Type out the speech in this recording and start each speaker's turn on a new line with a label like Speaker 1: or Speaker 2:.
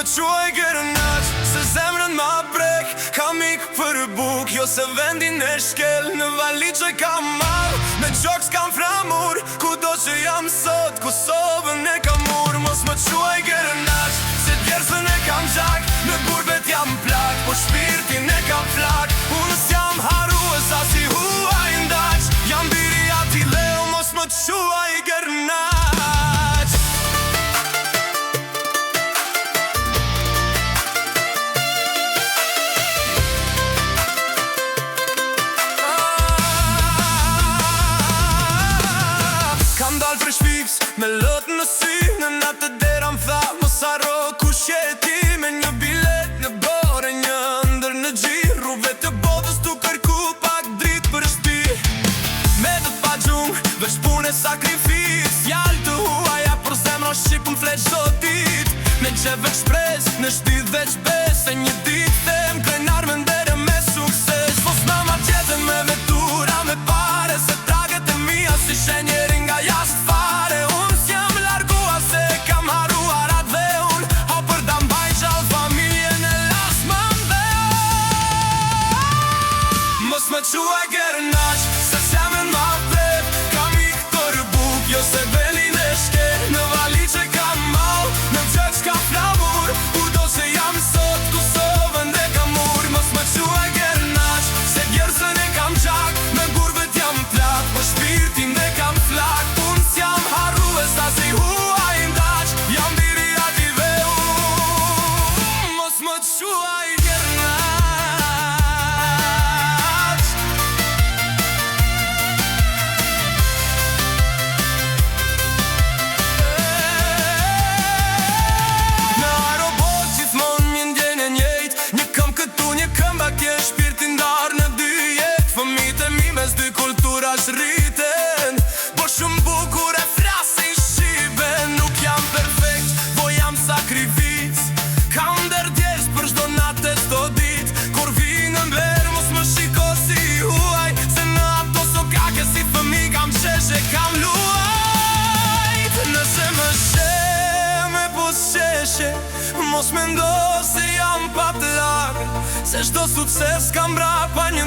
Speaker 1: më quaj gërënaq, se zemrën ma brek. Kam ik për buk, jo se vendin e shkel. Në vali që kam marr, me gjok s'kam framur. Kudo që jam sot, Kosovën e kam mur. Mos më quaj gërënaq, se djersën e kam gjak. Në burbet jam plak, po shpirtin e kam flak. Unë s'jam haru e sa si huaj ndaq. Jam biri ati leo, mos më quaj gërënaq. Me lëtë në sy, në natë të dera m'tha mos harro kush je ti. Me një bilet në bore, një ndër në gjirë. Rrugëve të botës tu kërku pak dritë për shpi. Me të pa gjung, veç punë e sakrifis. Fjallë të huaja, për zemra shqipën fleq çdo dit. Me qef veç shpres, në shtit veç bes. E një dit them, krenar me ndere me sukses. Mos në ma tjetën me vetura, me pare. Se traget e mija si shenjeri nga jashtë fare. Më quaj gërënaq, se zemrën ma plep. Kam ik për buk, jo se velin e shkel. Në vali që kam mal, në gjëq ka flamur. Kudo që jam sot, Kosovën e kam mur. Mos më quaj gërënaq, se djersën e kam gjak. Në burbet jam plak, po shpirtin e kam flak. Unë s'jam haru e sa si huaj ndaq. Jam biri ati veu, mos më quaj gërënaq. Rriten, po shumë bukur e frasin shqipen. Nuk jam perfekt, po jam sakrific. Kam ndërdjes për shdo natë e shdo dit. Kur vinë mber, mos më shiko si huaj. Se në ato sokake si fëmi kam qeshe, kam luajt. Nëse më sheme po qeshe, mos me ndo se jam pa plak. Se shdo sukses kam bra pa një